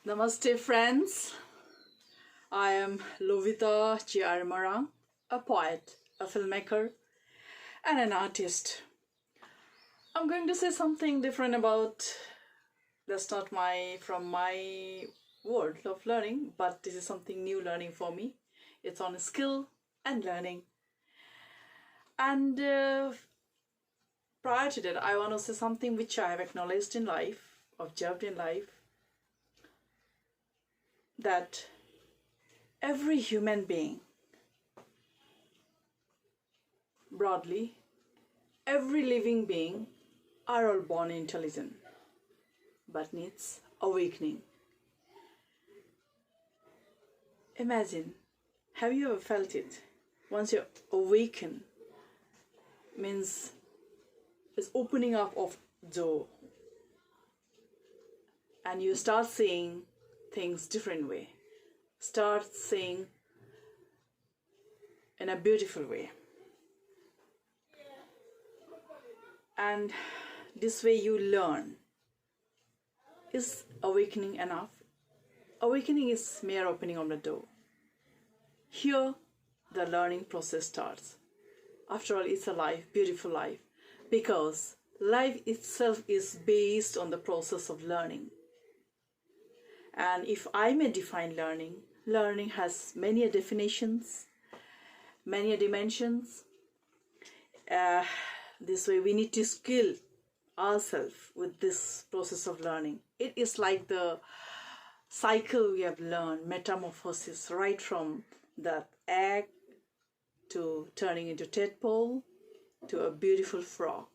Namaste friends, I am LovitaJ Morang, a poet, a filmmaker and an artist. I'm going to say something different about, that's not from my world of learning, but this is something new learning for me. It's on skill and learning. And prior to that, I want to say something which I have acknowledged in life, observed in life, that every human being, broadly, every living being are all born intelligent, but needs awakening. Imagine, have you ever felt it? Once you awaken, means it's opening up of door, and you start seeing things different way, start seeing in a beautiful way, and this way you learn. Is awakening enough? Awakening is mere opening of the door. Here the learning process starts. After all, it's a life, beautiful life, because life itself is based on the process of learning. And if I may define learning, learning has many definitions, many dimensions. This way we need to skill ourselves with this process of learning. It is like the cycle we have learned, metamorphosis, right from the egg to turning into tadpole to a beautiful frog.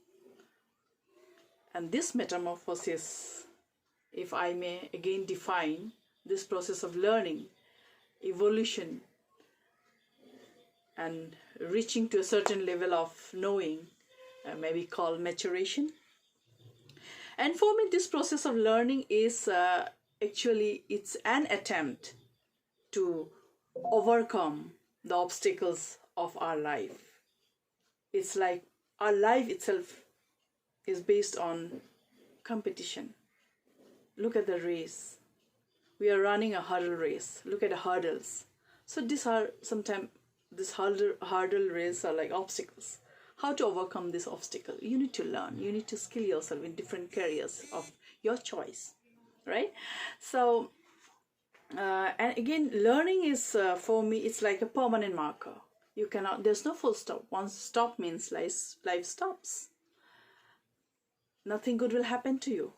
And this metamorphosis, if I may again define this process of learning, evolution, and reaching to a certain level of knowing, maybe called maturation. And for me, this process of learning is actually, it's an attempt to overcome the obstacles of our life. It's like our life itself is based on competition. Look at the race. We are running a hurdle race. Look at the hurdles. So these are sometimes, this hurdle race are like obstacles. How to overcome this obstacle? You need to learn. You need to skill yourself in different careers of your choice, right? So, and again, learning is for me, it's like a permanent marker. You cannot. There's no full stop. Once stop means life stops. Nothing good will happen to you.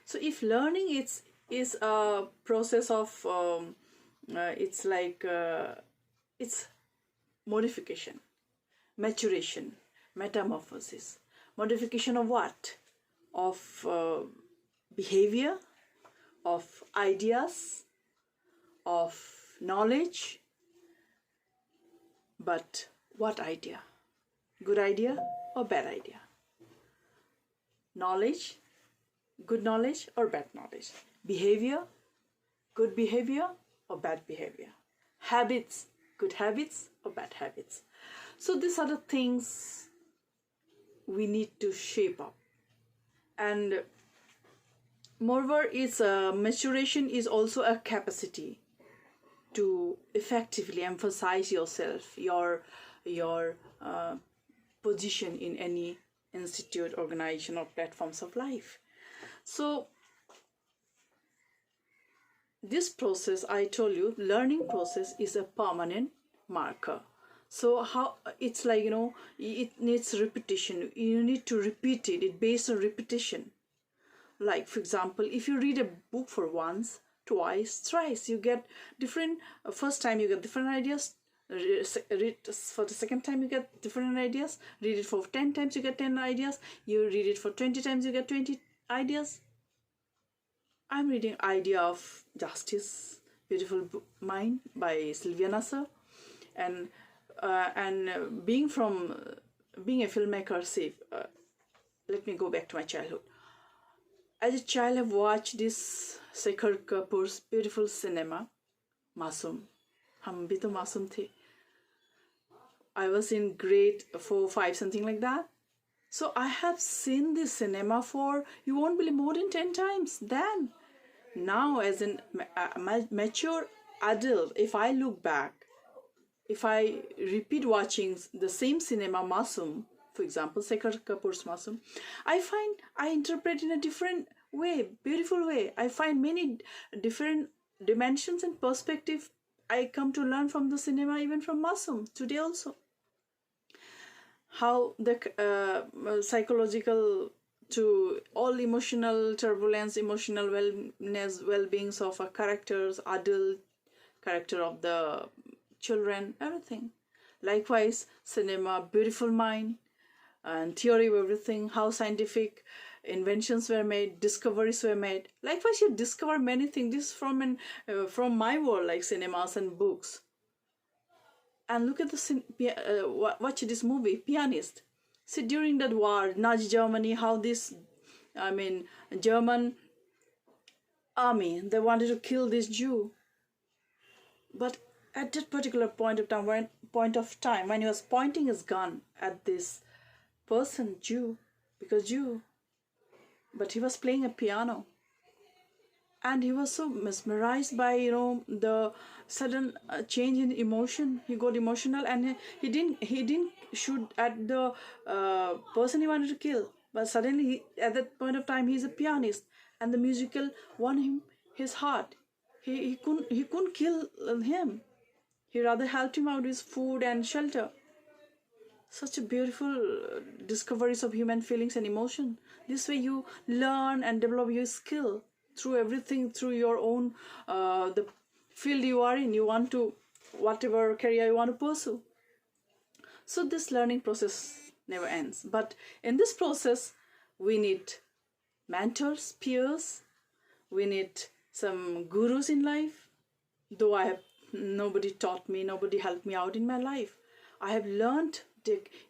So if learning is a process of it's like it's modification, maturation, metamorphosis. Modification of what? Of behavior, of ideas, of knowledge. But what idea? Good idea or bad idea? Knowledge, good knowledge or bad knowledge? Behavior, good behavior or bad behavior? Habits, good habits or bad habits? So these are the things we need to shape up. And moreover, is maturation is also a capacity to effectively emphasize yourself, your position in any institute, organization or platforms of life. So this process, I told you, learning process is a permanent marker. So how it's like, it needs repetition. You need to repeat it. It's based on repetition. Like, for example, if you read a book for once, twice, thrice, you get different. First time you get different ideas. Read for the second time you get different ideas. Read it for 10 times you get 10 ideas. You read it for 20 times you get 20 ideas. I'm reading Idea of Justice, Beautiful Mind by Sylvia Nasser, and being a filmmaker, let me go back to my childhood. As a child, I've watched this Shekhar Kapoor's beautiful cinema, Masoom. Hum bhi to masoom the. I was in grade 4, 5, something like that. So I have seen this cinema for, you won't believe, more than 10 times. Then Now, as a mature adult, if I look back, if I repeat watching the same cinema, Masum, for example, Shekhar Kapoor's Masum, I find I interpret in a different way, beautiful way. I find many different dimensions and perspective I come to learn from the cinema, even from Masum, today also. How the psychological to all emotional turbulence, emotional wellness, well-beings of our characters, adult character of the children, everything. Likewise, cinema, beautiful mind and theory of everything, how scientific inventions were made, discoveries were made. Likewise, you discover many things. This from my world, like cinemas and books. And look at the watch this movie, Pianist. See, during that war, Nazi Germany, how this, German army, they wanted to kill this Jew. But at that particular point of time, when he was pointing his gun at this person, Jew, but he was playing a piano, and he was so mesmerized by the sudden change in emotion. He got emotional, and he didn't shoot at the person he wanted to kill, but suddenly at that point of time he's a pianist, and the musical won him his heart. He couldn't kill him. He rather helped him out with food and shelter. Such a beautiful discoveries of human feelings and emotion. This way you learn and develop your skill through everything, through your own the field you are in. You want to, whatever career you want to pursue. So this learning process never ends. But in this process, we need mentors, peers. We need some gurus in life. Though nobody taught me, nobody helped me out in my life, I have learned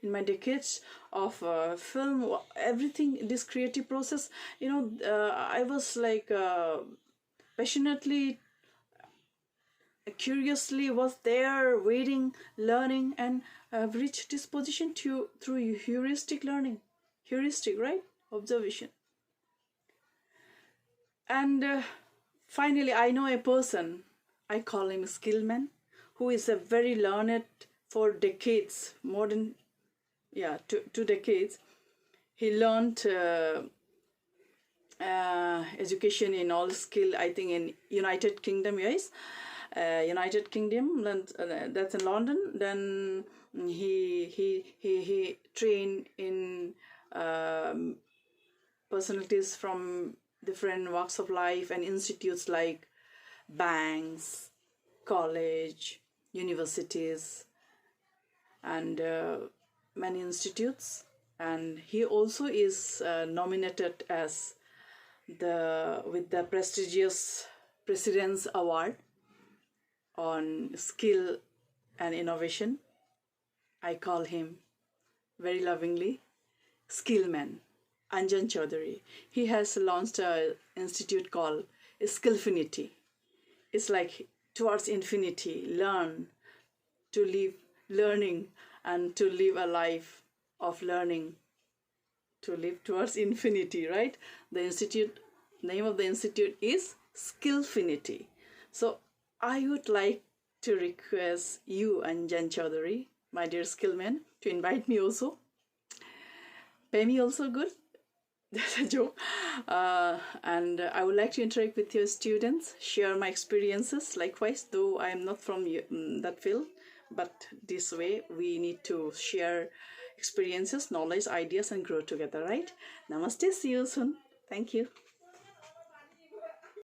in my decades of film, everything, this creative process. I was like passionately, curiously was there, waiting, learning, and I've reached this position through heuristic learning. Heuristic, right? Observation. And finally, I know a person, I call him Skillman, who is a very learned for decades, more than, two decades. He learned education in all skill, I think in United Kingdom, yes. United Kingdom, that's in London. Then he trained in personalities from different walks of life and institutes like banks, college, universities, and many institutes. And he also is nominated as with the prestigious President's Award on skill and innovation. I call him very lovingly Skillman, Anjan Chowdhury. He has launched an institute called Skillfinity. It's like towards infinity, learn to live learning and to live a life of learning, to live towards infinity, right? The institute, name of the institute is Skillfinity. So I would like to request you, Anjan Chowdhury, my dear Skillman, to invite me also. Pay me also good. That's a joke. And I would like to interact with your students, share my experiences. Likewise, though I am not from that field, but this way we need to share experiences, knowledge, ideas, and grow together, right? Namaste. See you soon. Thank you.